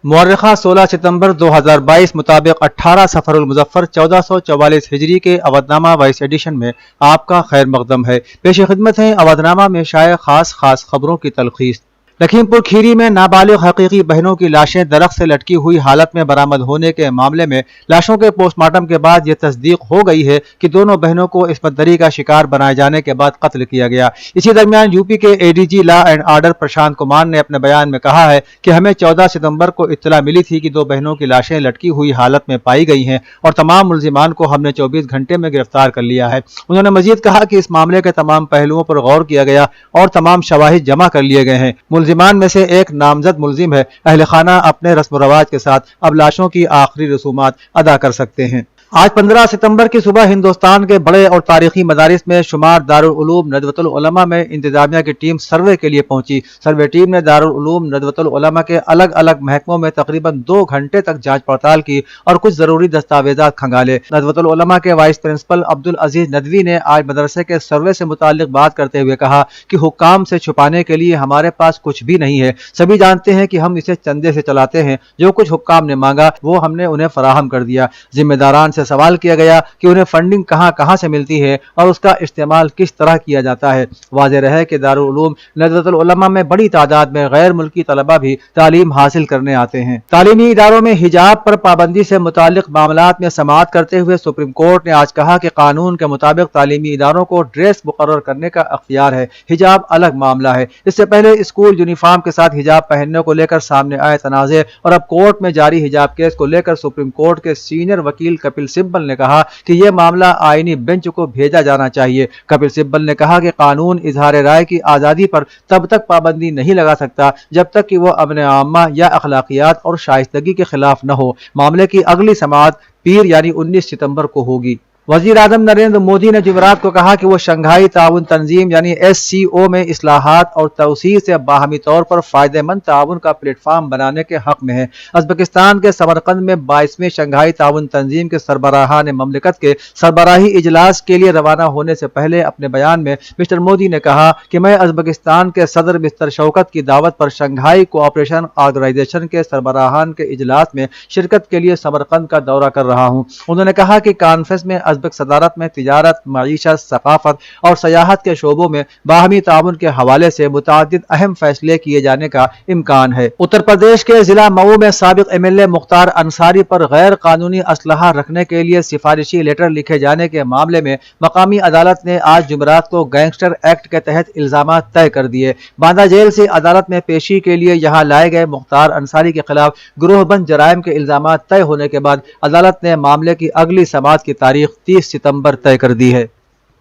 مورخہ 16 ستمبر 2022 مطابق 18 سفر المظفر 1444 ہجری کے اودھ نامہ وائس ایڈیشن میں آپ کا خیر مقدم ہے۔ پیش خدمت ہیں اودھ نامہ میں شائع خاص خبروں کی تلخیص۔ لکھیم پور کھیری میں نابالغ حقیقی بہنوں کی لاشیں درخت سے لٹکی ہوئی حالت میں برآمد ہونے کے معاملے میں لاشوں کے پوسٹ مارٹم کے بعد یہ تصدیق ہو گئی ہے کہ دونوں بہنوں کو عصمت دری کا شکار بنائے جانے کے بعد قتل کیا گیا۔ اسی درمیان یو پی کے A D G law and order Prashant Kumar نے اپنے بیان میں کہا ہے کہ ہمیں 14 ستمبر کو اطلاع ملی تھی کہ دو بہنوں کی لاشیں لٹکی ہوئی حالت میں پائی گئی ہیں اور تمام ملزمان کو ہم نے 24 گھنٹے میں گرفتار کر لیا ہے۔ انہوں نے مزید کہا کہ اس معاملے کے تمام پہلوؤں پر غور کیا گیا اور تمام شواہد جمع کر لیے گئے ہیں۔ ملزمان میں سے ایک نامزد ملزم ہے۔ اہل خانہ اپنے رسم و رواج کے ساتھ اب لاشوں کی آخری رسومات ادا کر سکتے ہیں۔ آج 15 ستمبر کی صبح ہندوستان کے بڑے اور تاریخی مدارس میں شمار دارالعلوم ندوۃ العلماء میں انتظامیہ کی ٹیم سروے کے لیے پہنچی۔ سروے ٹیم نے دارالعلوم ندوۃ العلماء کے الگ الگ محکموں میں تقریباً 2 گھنٹے تک جانچ پڑتال کی اور کچھ ضروری دستاویزات کھنگالے۔ ندوۃ العلماء کے وائس پرنسپل عبدالعزیز ندوی نے آج مدرسے کے سروے سے متعلق بات کرتے ہوئے کہا کہ حکام سے چھپانے کے لیے ہمارے پاس کچھ بھی نہیں ہے۔ سبھی جانتے ہیں کہ ہم اسے چندے سے چلاتے ہیں۔ جو کچھ حکام نے مانگا وہ ہم نے انہیں فراہم کر دیا۔ ذمہ داران سے سوال کیا گیا کہ انہیں فنڈنگ کہاں سے ملتی ہے اور اس کا استعمال کس طرح کیا جاتا ہے۔ واضح رہے کہ دارالعلوم ندوۃ العلماء میں بڑی تعداد میں غیر ملکی طلبہ بھی تعلیم حاصل کرنے آتے ہیں۔ تعلیمی اداروں میں حجاب پر پابندی سے متعلق معاملات میں سماعت کرتے ہوئے سپریم کورٹ نے آج کہا کہ قانون کے مطابق تعلیمی اداروں کو ڈریس مقرر کرنے کا اختیار ہے، حجاب الگ معاملہ ہے۔ اس سے پہلے اسکول یونیفارم کے ساتھ حجاب پہننے کو لے کر سامنے آئے تنازع اور اب کورٹ میں جاری حجاب کیس کو لے کر سپریم کورٹ کے سینئر وکیل کپل سبل نے کہا کہ یہ معاملہ آئینی بینچ کو بھیجا جانا چاہیے۔ کپل سبل نے کہا کہ قانون اظہار رائے کی آزادی پر تب تک پابندی نہیں لگا سکتا جب تک کہ وہ امن عامہ یا اخلاقیات اور شائستگی کے خلاف نہ ہو۔ معاملے کی اگلی سماعت پیر یعنی 19 ستمبر کو ہوگی۔ وزیر اعظم نریندر مودی نے جمعرات کو کہا کہ وہ شنگھائی تعاون تنظیم یعنی SCO میں اصلاحات اور توسیع سے باہمی طور پر فائدہ مند تعاون کا پلیٹ فارم بنانے کے حق میں ہے۔ ازبکستان کے سمرقند میں 22ویں شنگھائی تعاون تنظیم کے سربراہان مملکت کے سربراہی اجلاس کے لیے روانہ ہونے سے پہلے اپنے بیان میں مسٹر مودی نے کہا کہ میں ازبکستان کے صدر مسٹر شوکت کی دعوت پر شنگھائی کوآپریشن آرگنائزیشن کے سربراہان کے اجلاس میں شرکت کے لیے سمرقند کا دورہ کر رہا ہوں۔ انہوں نے کہا کہ کانفرنس میں ازبک صدارت میں تجارت، معیشت، ثقافت اور سیاحت کے شعبوں میں باہمی تعاون کے حوالے سے متعدد اہم فیصلے کیے جانے کا امکان ہے۔ اتر پردیش کے ضلع مئو میں سابق MLA مختار انصاری پر غیر قانونی اسلحہ رکھنے کے لیے سفارشی لیٹر لکھے جانے کے معاملے میں مقامی عدالت نے آج جمعرات کو گینگسٹر ایکٹ کے تحت الزامات طے کر دیے۔ باندہ جیل سے عدالت میں پیشی کے لیے یہاں لائے گئے مختار انصاری کے خلاف گروہ بند جرائم کے الزامات طے ہونے کے بعد عدالت نے معاملے کی اگلی سماعت کی تاریخ 30 ستمبر طے کر دی ہے۔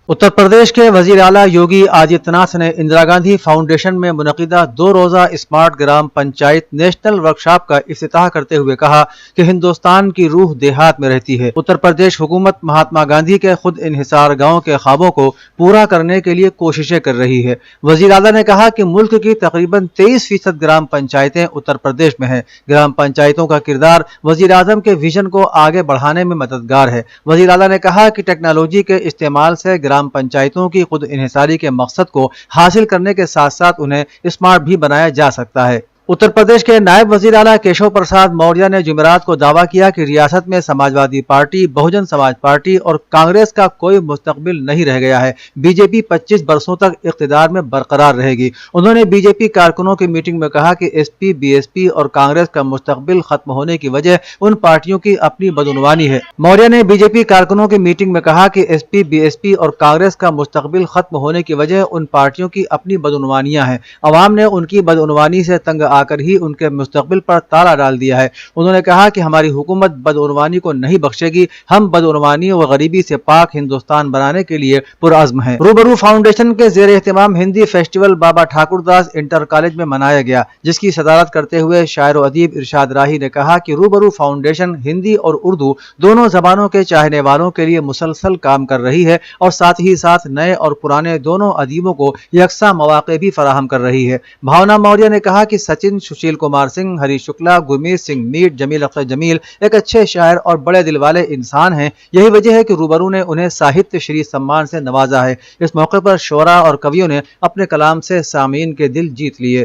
اتر پردیش کے وزیر اعلیٰ یوگی آدتیہ ناتھ نے اندرا گاندھی فاؤنڈیشن میں منعقدہ 2 روزہ smart gram panchayat national workshop کا افتتاح کرتے ہوئے کہا کہ ہندوستان کی روح دیہات میں رہتی ہے۔ اتر پردیش حکومت مہاتما گاندھی کے خود انحصار گاؤں کے خوابوں کو پورا کرنے کے لیے کوششیں کر رہی ہے۔ وزیر اعلیٰ نے کہا کہ ملک کی تقریباً 23% گرام پنچایتیں اتر پردیش میں ہیں۔ گرام پنچایتوں کا کردار وزیر اعظم کے ویژن کو آگے بڑھانے میں مددگار ہے۔ وزیر اعلیٰ نے کہا کہ ٹیکنالوجی کے استعمال سے گرام پنچایتوں کی خود انحصاری کے مقصد کو حاصل کرنے کے ساتھ ساتھ انہیں اسمارٹ بھی بنایا جا سکتا ہے۔ اتر پردیش کے نائب وزیر اعلیٰ کیشو پرساد موریہ نے جمعرات کو دعویٰ کیا کہ ریاست میں سماجوادی پارٹی، بہوجن سماج پارٹی اور کانگریس کا کوئی مستقبل نہیں رہ گیا ہے۔ بی جے پی 25 برسوں تک اقتدار میں برقرار رہے گی۔ انہوں نے بی جے پی کارکنوں کی میٹنگ میں کہا کہ S P, B S P اور کانگریس کا مستقبل ختم ہونے کی وجہ ان پارٹیوں کی اپنی بدعنوانی ہے۔ موریہ نے بی جے پی کارکنوں کی میٹنگ میں کہا کہ S P, B S P اور کانگریس کا مستقبل ختم ہونے کی وجہ ان پارٹیوں کی اپنی بدعنوانیاں ہیں۔ عوام نے ان کی بدعنوانی سے تنگ آ کر ہی ان کے مستقبل پر تالا ڈال دیا ہے۔ انہوں نے کہا کہ ہماری حکومت بدعنوانی کو نہیں بخشے گی۔ ہم بدعنوانی و غریبی سے پاک ہندوستان بنانے کے لیے پرعزم ہیں۔ روبرو فاؤنڈیشن کے زیر اہتمام ہندی فیسٹیول بابا ٹھاکر داس انٹر کالج میں منایا گیا، جس کی صدارت کرتے ہوئے شاعر و ادیب ارشاد راہی نے کہا کہ روبرو فاؤنڈیشن ہندی اور اردو دونوں زبانوں کے چاہنے والوں کے لیے مسلسل کام کر رہی ہے اور ساتھ ہی ساتھ نئے اور پرانے دونوں ادیبوں کو یکساں مواقع بھی فراہم کر رہی ہے۔ بھاونا موریہ نے کہا کہ سچن، سشیل کمار سنگھ، ہری شکلا، گرمیت سنگھ میٹ، جمیل اختر جمیل ایک اچھے شاعر اور بڑے دل والے انسان ہیں۔ یہی وجہ ہے کہ روبرو نے انہیں ساہتیہ شری سمان سے نوازا ہے۔ اس موقع پر شعراء اور کویوں نے اپنے کلام سے سامعین کے دل جیت لیے۔